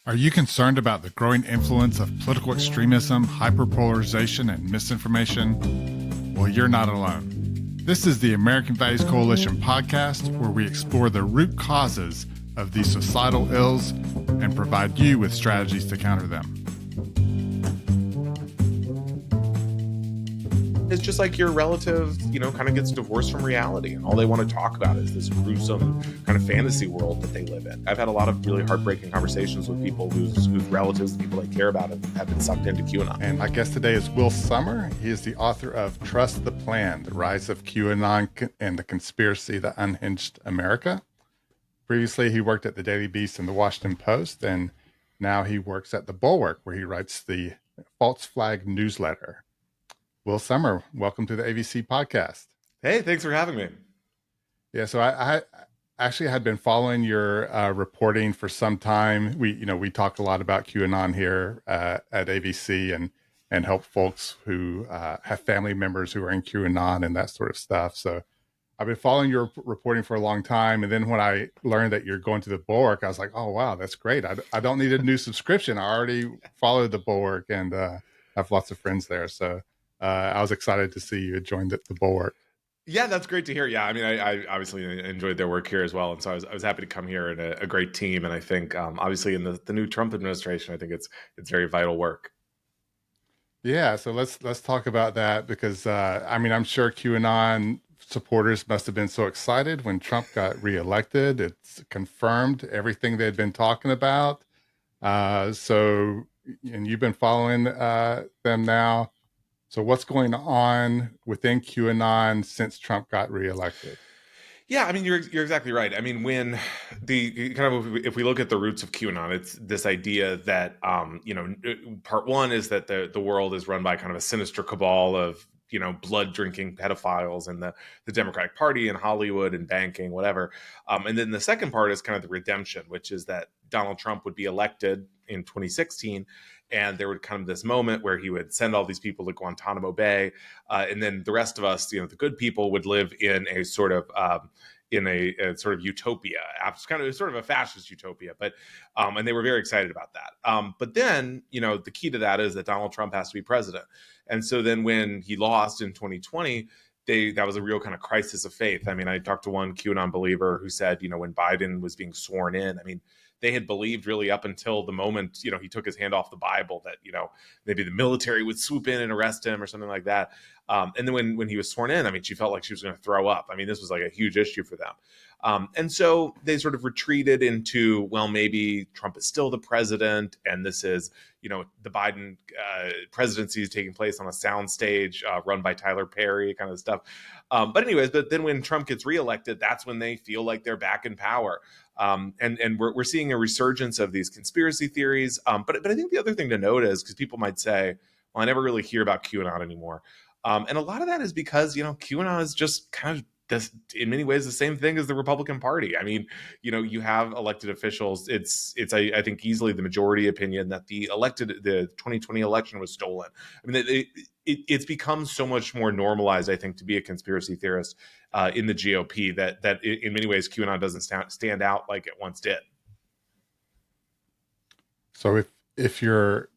Are you concerned about the growing influence of political extremism, hyperpolarization, and misinformation? Well, you're not alone. This is the American Values Coalition podcast, where we explore the root causes of these societal ills and provide you with strategies to counter them. It's just like your relative, kind of gets divorced from reality, and all they want to talk about is this gruesome kind of fantasy world that they live in. I've had a lot of really heartbreaking conversations with people whose relatives, the people they care about, have been sucked into QAnon. And my guest today is Will Sommer. He is the author of Trust the Plan, The Rise of QAnon and the Conspiracy That Unhinged America. Previously, he worked at the Daily Beast and the Washington Post, and now he works at The Bulwark, where he writes the False Flag newsletter. Will Sommer, welcome to the AVC podcast. Hey, thanks for having me. Yeah, so I actually had been following your reporting for some time. We talk a lot about QAnon here at AVC and help folks who have family members who are in QAnon and that sort of stuff. So I've been following your reporting for a long time. And then when I learned that you're going to the Bulwark, I was like, oh, wow, that's great. I don't need a new subscription. I already followed the Bulwark and have lots of friends there. So I was excited to see you had joined the Bulwark. Yeah, that's great to hear. Yeah, I mean, I obviously enjoyed their work here as well, and so I was happy to come here and a great team. And I think, obviously, in the new Trump administration, I think it's very vital work. Yeah, so let's talk about that because I'm sure QAnon supporters must have been so excited when Trump got reelected. It's confirmed everything they'd been talking about. And you've been following them now. So what's going on within QAnon since Trump got reelected? Yeah, I mean, you're exactly right. I mean, when the kind of if we look at the roots of QAnon, it's this idea that part one is that the world is run by kind of a sinister cabal of blood drinking pedophiles and the Democratic Party and Hollywood and banking, whatever. And then the second part is kind of the redemption, which is that Donald Trump would be elected in 2016. And there would come this moment where he would send all these people to Guantanamo Bay. And then the rest of us, the good people, would live in a sort of utopia. It's kind of sort of a fascist utopia, but and they were very excited about that. But then, the key to that is that Donald Trump has to be president. And so then when he lost in 2020, that was a real kind of crisis of faith. I mean, I talked to one QAnon believer who said, when Biden was being sworn in, I mean, they had believed really up until the moment, he took his hand off the Bible that, maybe the military would swoop in and arrest him or something like that. And then when he was sworn in, I mean, she felt like she was going to throw up. I mean, this was like a huge issue for them. And so they sort of retreated into, well, maybe Trump is still the president. And this is, the Biden presidency is taking place on a soundstage run by Tyler Perry kind of stuff. But then when Trump gets reelected, that's when they feel like they're back in power. And we're seeing a resurgence of these conspiracy theories. But I think the other thing to note is, because people might say, well, I never really hear about QAnon anymore. And a lot of that is because, QAnon is just kind of in many ways the same thing as the Republican Party. I mean, you have elected officials. It's I think easily the majority opinion that the 2020 election was stolen. I mean, it's become so much more normalized, I think, to be a conspiracy theorist in the GOP that in many ways QAnon doesn't stand out like it once did. So is there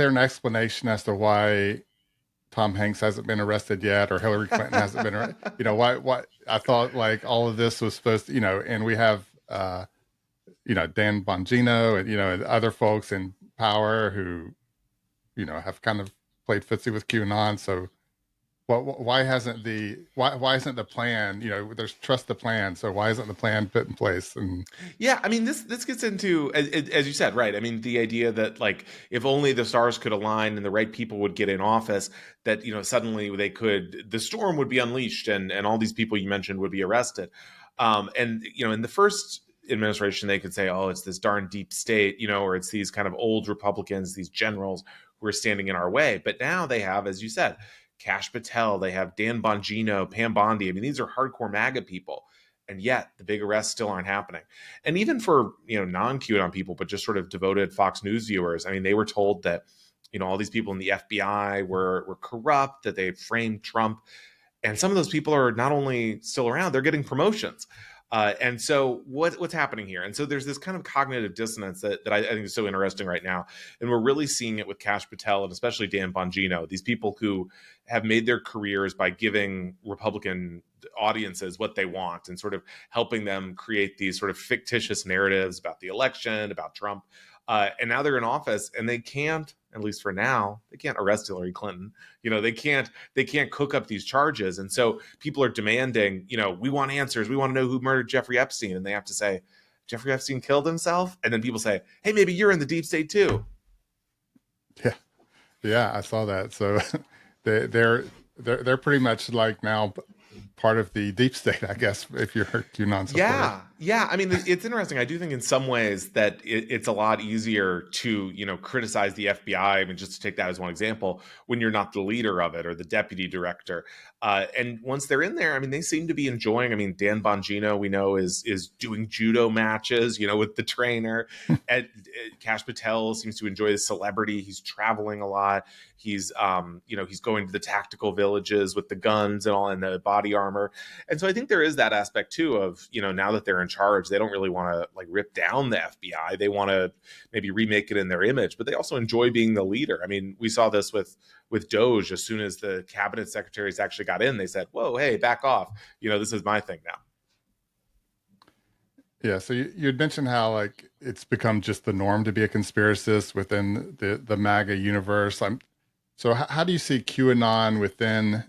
an explanation as to why Tom Hanks hasn't been arrested yet, or Hillary Clinton hasn't been arrested? Why I thought like all of this was supposed to, and we have, Dan Bongino and other folks in power who, have kind of played footsie with QAnon. So why isn't the plan, there's trust the plan. So why isn't the plan put in place? And yeah, I mean, this gets into, as you said, right? I mean, the idea that like, if only the stars could align and the right people would get in office, that, suddenly the storm would be unleashed and all these people you mentioned would be arrested. And, in the first administration, they could say, oh, it's this darn deep state, or it's these kind of old Republicans, these generals who are standing in our way. But now they have, as you said, Kash Patel, they have Dan Bongino, Pam Bondi. I mean, these are hardcore MAGA people. And yet the big arrests still aren't happening. And even for, non-QAnon people, but just sort of devoted Fox News viewers, I mean, they were told that, all these people in the FBI were corrupt, that they framed Trump. And some of those people are not only still around, they're getting promotions. And so what's happening here? And so there's this kind of cognitive dissonance that I think is so interesting right now. And we're really seeing it with Kash Patel and especially Dan Bongino, these people who have made their careers by giving Republican audiences what they want and sort of helping them create these sort of fictitious narratives about the election, about Trump. And now they're in office and they can't, at least for now, they can't arrest Hillary Clinton. They can't cook up these charges. And so people are demanding, we want answers. We want to know who murdered Jeffrey Epstein. And they have to say, Jeffrey Epstein killed himself. And then people say, hey, maybe you're in the deep state too. Yeah, yeah, I saw that. So they, they're they're pretty much like now part of the deep state, I guess, if you're a QAnon supporter. Yeah. I mean, it's interesting. I do think in some ways that it's a lot easier to, criticize the FBI. I mean, just to take that as one example, when you're not the leader of it or the deputy director. And once they're in there, I mean, they seem to be enjoying. I mean, Dan Bongino, we know, is doing judo matches, with the trainer. And Kash Patel seems to enjoy the celebrity. He's traveling a lot. He's going to the tactical villages with the guns and all and the body armor. And so I think there is that aspect too of, now that they're in charge, they don't really want to like rip down the FBI. They want to maybe remake it in their image, but they also enjoy being the leader. I mean, we saw this with Doge. As soon as the cabinet secretaries actually got in, they said, whoa, hey, back off. This is my thing now. Yeah, so you'd mentioned how like it's become just the norm to be a conspiracist within the MAGA universe. So how do you see QAnon within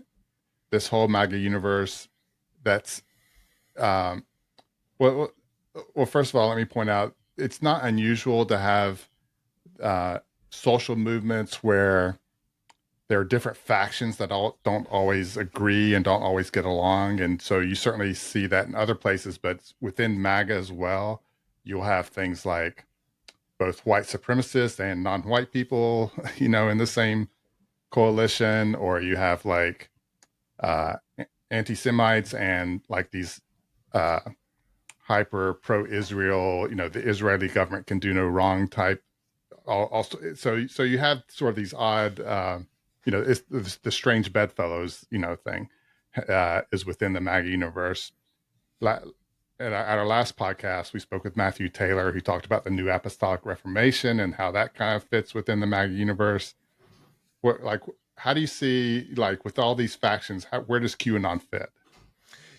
this whole MAGA universe? That's um, well, well, first of all, let me point out it's not unusual to have uh, social movements where there are different factions that don't always agree and don't always get along, and so you certainly see that in other places. But within MAGA as well, you'll have things like both white supremacists and non-white people, in the same coalition, or you have like uh, anti-Semites and like these uh, hyper pro-Israel, the Israeli government can do no wrong type. Also, so you have sort of these odd, it's the strange bedfellows, thing is within the MAGA universe. At our last podcast, we spoke with Matthew Taylor, who talked about the New Apostolic Reformation and how that kind of fits within the MAGA universe. Like, how do you see, like, with all these factions, where does QAnon fit?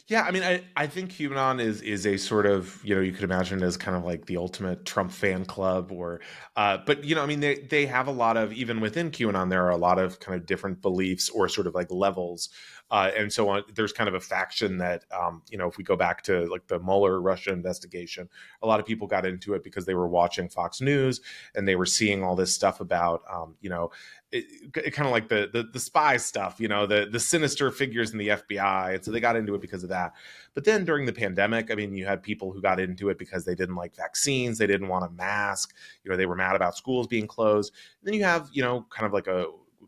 Yeah, I mean, I think QAnon is a sort of, you could imagine as kind of like the ultimate Trump fan club but I mean, they have a lot of, even within QAnon, there are a lot of kind of different beliefs or sort of like levels. And so on, there's kind of a faction that, if we go back to like the Mueller Russia investigation, a lot of people got into it because they were watching Fox News and they were seeing all this stuff about, it kind of like the spy stuff, the sinister figures in the FBI. And so they got into it because of that. But then during the pandemic, I mean, you had people who got into it because they didn't like vaccines. They didn't want a mask. They were mad about schools being closed. And then you have,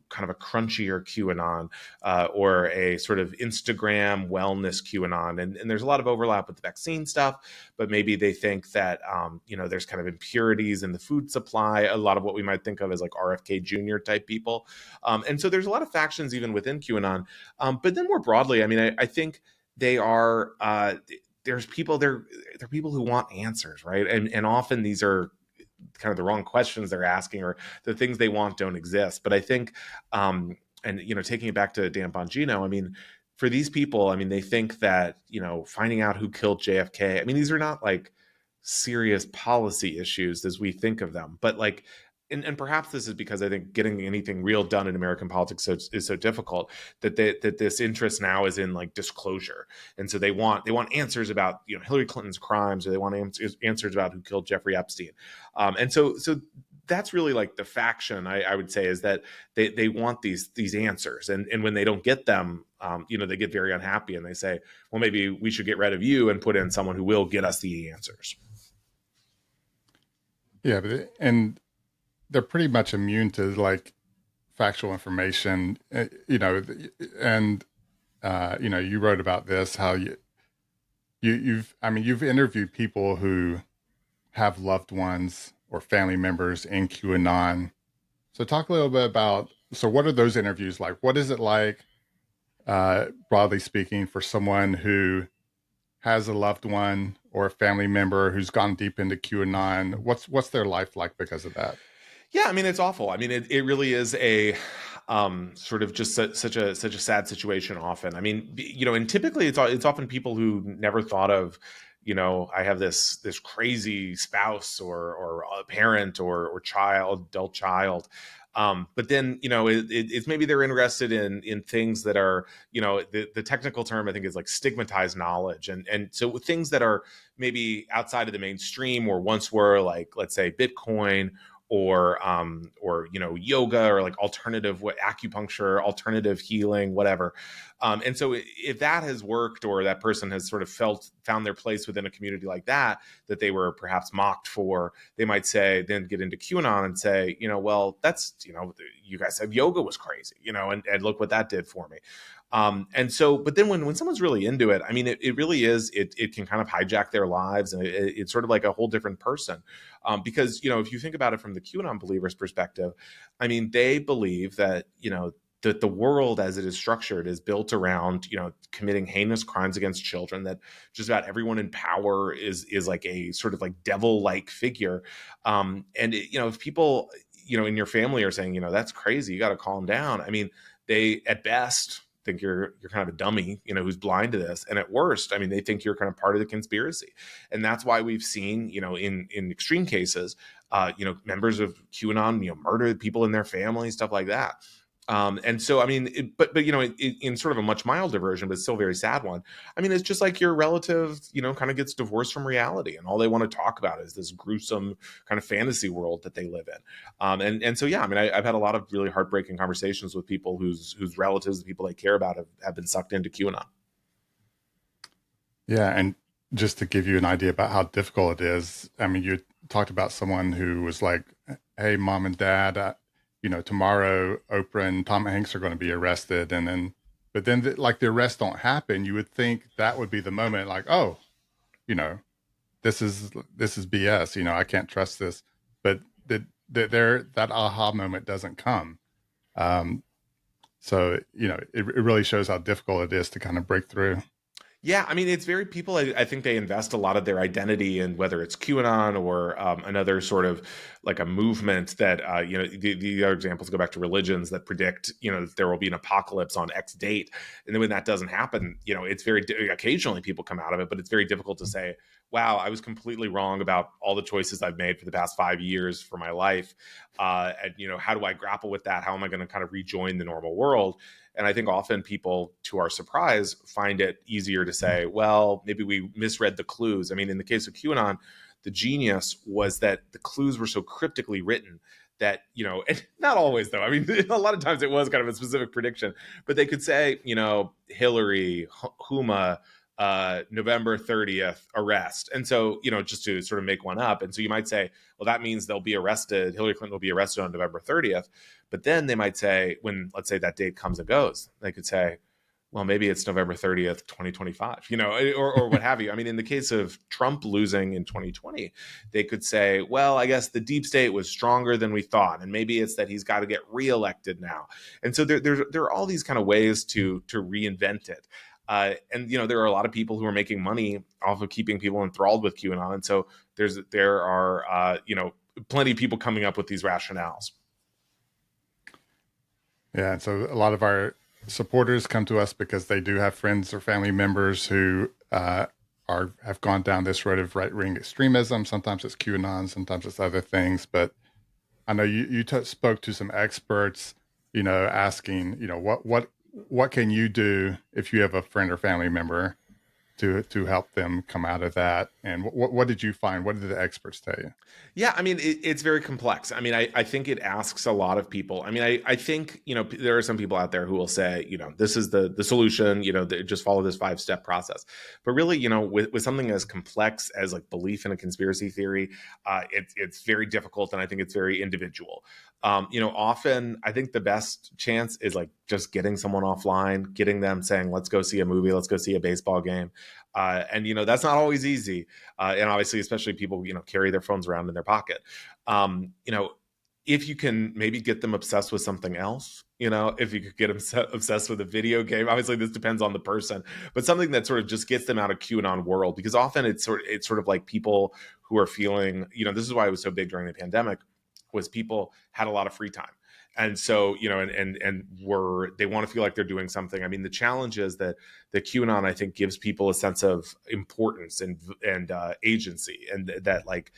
kind of a crunchier QAnon or a sort of Instagram wellness QAnon. And there's a lot of overlap with the vaccine stuff, but maybe they think that, there's kind of impurities in the food supply, a lot of what we might think of as like RFK Jr. type people. And so there's a lot of factions even within QAnon. But then more broadly, I mean, I think they are, there's people, they're people who want answers, right? And often these are kind of the wrong questions they're asking or the things they want don't exist. But I think, and taking it back to Dan Bongino, I mean, for these people, I mean, they think that finding out who killed JFK. I mean, these are not like serious policy issues as we think of them, but like. And perhaps this is because I think getting anything real done in American politics is so difficult that that this interest now is in like disclosure, and so they want answers about Hillary Clinton's crimes, or they want answers about who killed Jeffrey Epstein. And so that's really like the faction, I would say, is that they want these answers, and when they don't get them, they get very unhappy and they say, well, maybe we should get rid of you and put in someone who will get us the answers. Yeah, and they're pretty much immune to like factual information, and you wrote about this, how you've interviewed people who have loved ones or family members in QAnon. So talk a little bit about, so what are those interviews like? What is it like, broadly speaking, for someone who has a loved one or a family member who's gone deep into QAnon, what's their life like because of that? Yeah, I mean it's awful. I mean it really is a sort of just such a sad situation often. I mean, and typically it's often people who never thought of, I have this crazy spouse or a parent or child, adult child. But then it's maybe they're interested in things that are, the technical term I think is like stigmatized knowledge, and so things that are maybe outside of the mainstream or once were like, let's say, Bitcoin or yoga or like alternative acupuncture, alternative healing, whatever. And so if that has worked, or that person has sort of found their place within a community like that they were perhaps mocked for, they might say, then get into QAnon and say, well, that's, you guys said yoga was crazy, and look what that did for me. And so, but then when someone's really into it, I mean, it really is, it can kind of hijack their lives, and it's sort of like a whole different person. Because, if you think about it from the QAnon believers' perspective, I mean, they believe that, that the world as it is structured is built around, committing heinous crimes against children, that just about everyone in power is like a sort of like devil-like figure. And if people, in your family are saying, that's crazy, you got to calm down. I mean, they at best think you're kind of a dummy, who's blind to this, and at worst, I mean, they think you're kind of part of the conspiracy. And that's why we've seen, in extreme cases, members of QAnon, murder people in their family, stuff like that. And so, I mean, but in sort of a much milder version, but still very sad one. I mean, it's just like your relative, kind of gets divorced from reality, and all they want to talk about is this gruesome kind of fantasy world that they live in. And so, yeah, I mean, I've had a lot of really heartbreaking conversations with people whose relatives, the people they care about, have been sucked into QAnon. Yeah, and just to give you an idea about how difficult it is, I mean, you talked about someone who was like, "Hey, mom and dad, tomorrow Oprah and Tom Hanks are going to be arrested," and then, but then, like the arrests don't happen. You would think that would be the moment, like, "Oh, you know, this is BS. I can't trust this." But that aha moment doesn't come. Um, so it really shows how difficult it is to kind of break through. Yeah, I mean, it's very people. I think they invest a lot of their identity in whether it's QAnon or another sort of like a movement that the other examples go back to religions that predict that there will be an apocalypse on X date, and then when that doesn't happen, it's very occasionally people come out of it, but it's very difficult to say, wow, I was completely wrong about all the choices I've made for the past 5 years for my life, and how do I grapple with that? How am I going to kind of rejoin the normal world? And I think often people, to our surprise, find it easier to say, well, maybe we misread the clues. I mean, in the case of QAnon, the genius was that the clues were so cryptically written that, and not always though. I mean, a lot of times it was kind of a specific prediction, but they could say, Hillary, Huma, November 30th arrest. And so, just to sort of make one up. And so you might say, well, that means they'll be arrested. Hillary Clinton will be arrested on November 30th. But then they might say, when let's say that date comes and goes, they could say, well, maybe it's November 30th, 2025, or what have you. I mean, in the case of Trump losing in 2020, they could say, well, I guess the deep state was stronger than we thought. And maybe it's that he's got to get reelected now. And so there are all these kind of ways to reinvent it. And there are a lot of people who are making money off of keeping people enthralled with QAnon, and so there are plenty of people coming up with these rationales. Yeah, and so a lot of our supporters come to us because they do have friends or family members who have gone down this road of right wing extremism. Sometimes it's QAnon, sometimes it's other things. But I know you spoke to some experts, asking, what can you do if you have a friend or family member to help them come out of that? And what did you find? What did the experts tell you? Yeah, I mean, it's very complex. I mean, I think it asks a lot of people. I mean, I think, there are some people out there who will say, this is the solution, just follow this 5-step process. But really, with something as complex as like belief in a conspiracy theory, it's very difficult. And I think it's very individual. Often I think the best chance is like just getting someone offline, getting them saying, let's go see a movie, let's go see a baseball game. And that's not always easy, and obviously, especially people carry their phones around in their pocket. if you can maybe get them obsessed with something else, if you could get them obsessed with a video game, obviously this depends on the person, but something that sort of just gets them out of QAnon world, because often it's sort of like people who are feeling, this is why it was so big during the pandemic, was people had a lot of free time. And so, and were they want to feel like they're doing something. I mean, the challenge is that the QAnon, I think, gives people a sense of importance and agency, and that like,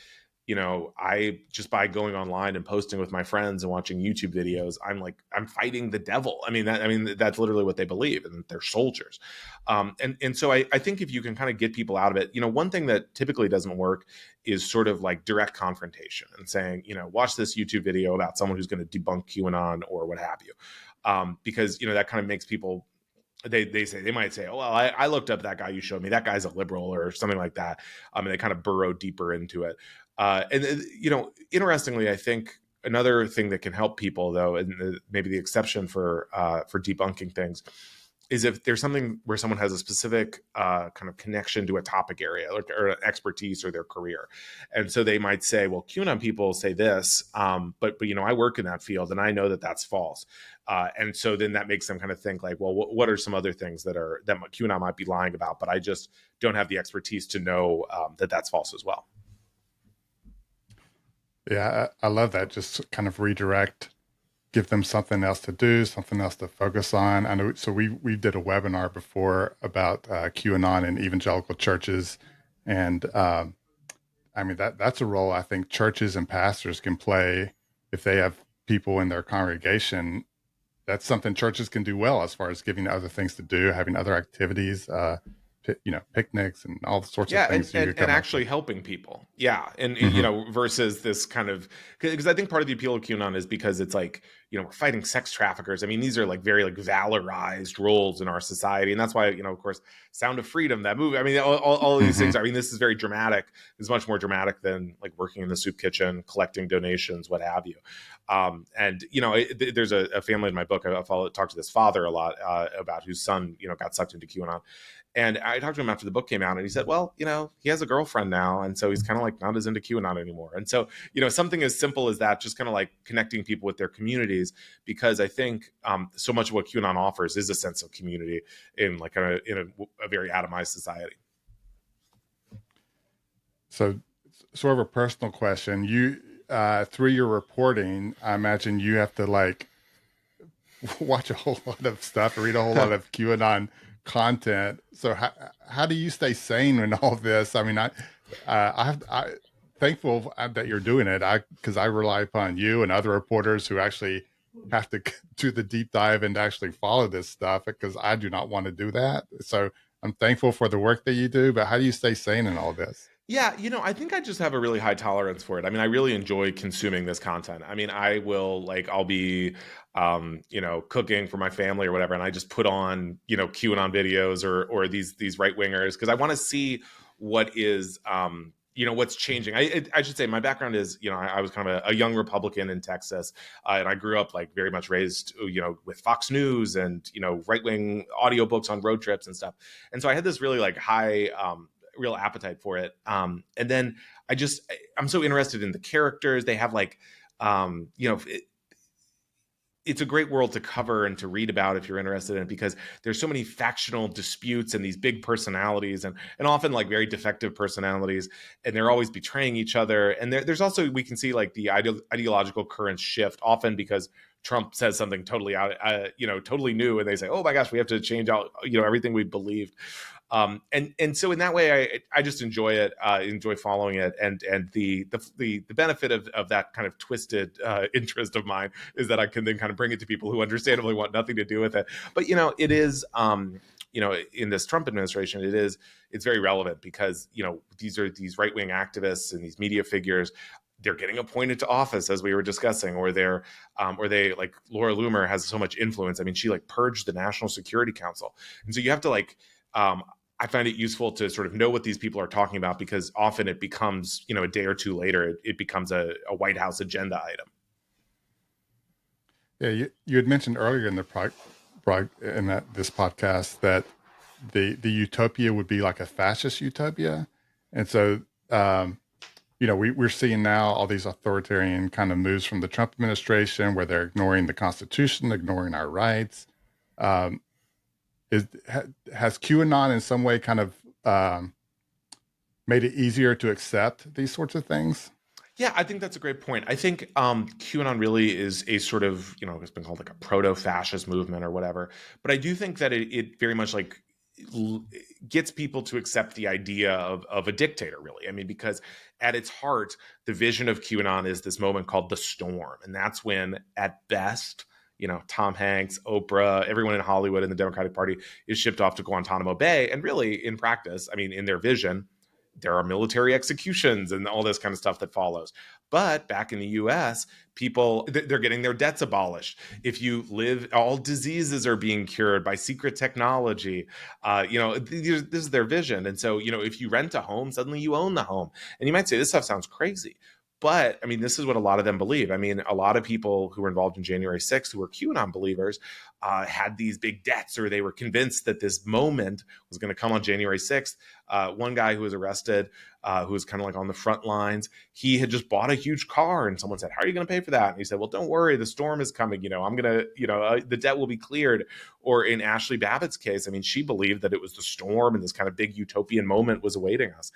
I just by going online and posting with my friends and watching YouTube videos, I'm fighting the devil. I mean that's literally what they believe, and they're soldiers. And so I think if you can kind of get people out of it, one thing that typically doesn't work is sort of like direct confrontation and saying, watch this YouTube video about someone who's going to debunk QAnon or what have you, because that kind of makes people. They might say, oh well, I looked up that guy you showed me, that guy's a liberal or something like that, and they kind of burrow deeper into it. And interestingly, I think another thing that can help people, though, and maybe the exception for debunking things, is if there's something where someone has a specific kind of connection to a topic area, or expertise or their career, and so they might say, well, QAnon people say this, but I work in that field and I know that that's false. And so then that makes them kind of think like, well, what are some other things that QAnon might be lying about, but I just don't have the expertise to know that that's false as well. Yeah, I love that. Just kind of redirect, give them something else to do, something else to focus on. I know. So we did a webinar before about QAnon and evangelical churches, and I mean that's a role I think churches and pastors can play if they have people in their congregation. That's something churches can do well as far as giving other things to do, having other activities, picnics and all sorts of Yeah, and, things you and could and come up with. actually helping people. Yeah, and Hmm. versus this kind of, because I think part of the appeal of QAnon is because it's like, we're fighting sex traffickers. I mean, these are like very like valorized roles in our society, and that's why, of course, Sound of Freedom, that movie. I mean, all of these things. Hmm. I mean, this is very dramatic. It's much more dramatic than like working in the soup kitchen, collecting donations, what have you. And there's a family in my book. I talk to this father a lot about whose son got sucked into QAnon, and I talked to him after the book came out, and he said, well, he has a girlfriend now. And so he's kind of like not as into QAnon anymore. And so, something as simple as that, just kind of like connecting people with their communities, because I think so much of what QAnon offers is a sense of community in like a very atomized society. So, sort of a personal question. You, through your reporting, I imagine you have to like watch a whole lot of stuff, read a whole lot of QAnon content. So, how do you stay sane in all this? I mean, I thankful that you're doing it. Because I rely upon you and other reporters who actually have to do the deep dive and actually follow this stuff because I do not want to do that. So I'm thankful for the work that you do, but how do you stay sane in all this? Yeah, I think I just have a really high tolerance for it. I mean, I really enjoy consuming this content. I mean, I'll be, cooking for my family or whatever, and I just put on, QAnon videos or these right wingers, because I want to see what is, what's changing. I should say my background is, I was kind of a young Republican in Texas, and I grew up like very much raised, with Fox News and right wing audiobooks on road trips and stuff, and so I had this really like high. Real appetite for it. And then I'm so interested in the characters. They have like, it's a great world to cover and to read about if you're interested in it, because there's so many factional disputes and these big personalities, and often like very defective personalities, and they're always betraying each other. And there's also, we can see like the ideological currents shift often because Trump says something totally totally new, and they say, oh my gosh, we have to change out everything we believed. And so in that way, I just enjoy it, enjoy following it, and the benefit of that kind of twisted interest of mine is that I can then kind of bring it to people who understandably want nothing to do with it. But it is, in this Trump administration, it's very relevant because these are these right wing activists and these media figures. They're getting appointed to office, as we were discussing, or they like Laura Loomer has so much influence. I mean, she like purged the National Security Council, and so you have to like. I find it useful to sort of know what these people are talking about, because often it becomes, a day or two later, it becomes a White House agenda item. Yeah, you had mentioned earlier in the in this podcast that the utopia would be like a fascist utopia, and so um, we're seeing now all these authoritarian kind of moves from the Trump administration where they're ignoring the Constitution, ignoring our rights. Um, has QAnon in some way kind of made it easier to accept these sorts of things? Yeah, I think that's a great point. I think QAnon really is a sort of, it's been called like a proto-fascist movement or whatever. But I do think that it very much like gets people to accept the idea of a dictator, really. I mean, because at its heart, the vision of QAnon is this moment called the storm. And that's when, at best, Tom Hanks, Oprah, everyone in Hollywood and the Democratic Party is shipped off to Guantanamo Bay. And really, in practice, I mean, in their vision, there are military executions and all this kind of stuff that follows. But back in the US, people, they're getting their debts abolished. If you live, all diseases are being cured by secret technology. This is their vision. And so, if you rent a home, suddenly you own the home. And you might say, this stuff sounds crazy. But I mean, this is what a lot of them believe. I mean, a lot of people who were involved in January 6th, who were QAnon believers, had these big debts, or they were convinced that this moment was going to come on January 6th. One guy who was arrested, who was kind of like on the front lines, he had just bought a huge car, and someone said, "How are you going to pay for that?" And he said, "Well, don't worry, the storm is coming. I'm going to, the debt will be cleared." Or in Ashley Babbitt's case, I mean, she believed that it was the storm and this kind of big utopian moment was awaiting us.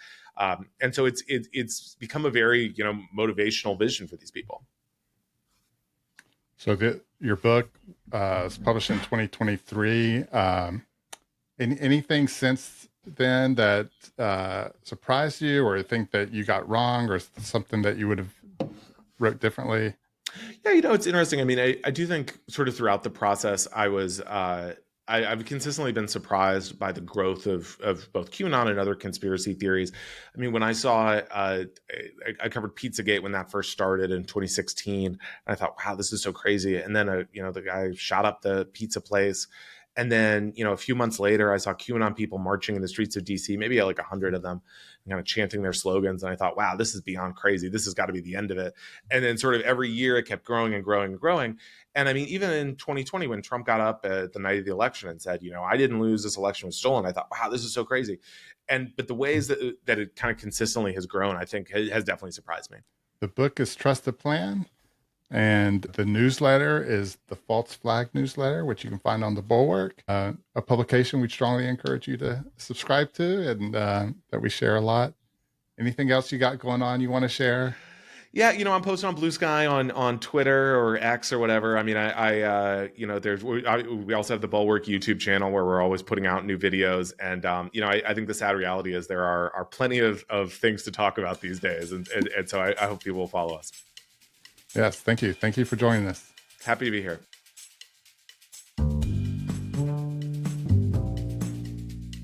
And so it's become a very, motivational vision for these people. So your book was published in 2023. Anything since then that surprised you, or think that you got wrong, or something that you would have wrote differently? Yeah, it's interesting. I mean, I do think sort of throughout the process, I've consistently been surprised by the growth of both QAnon and other conspiracy theories. I mean, when I saw, I covered Pizzagate when that first started in 2016, and I thought, wow, this is so crazy. And then, the guy shot up the pizza place. And then, a few months later, I saw QAnon people marching in the streets of DC, maybe like 100 of them, kind of chanting their slogans. And I thought, wow, this is beyond crazy. This has got to be the end of it. And then sort of every year it kept growing and growing and growing. And I mean, even in 2020, when Trump got up at the night of the election and said, I didn't lose, this election was stolen, I thought, wow, this is so crazy. But the ways that it kind of consistently has grown, I think has definitely surprised me. The book is Trust the Plan, and the newsletter is the False Flag newsletter, which you can find on the Bulwark, a publication we strongly encourage you to subscribe to, and that we share a lot. Anything else you got going on you want to share? Yeah, I'm posting on Blue Sky on Twitter or X or whatever. I mean, we also have the Bulwark YouTube channel where we're always putting out new videos. And I think the sad reality is there are plenty of things to talk about these days, and so I hope people will follow us. Yes, thank you for joining us. Happy to be here.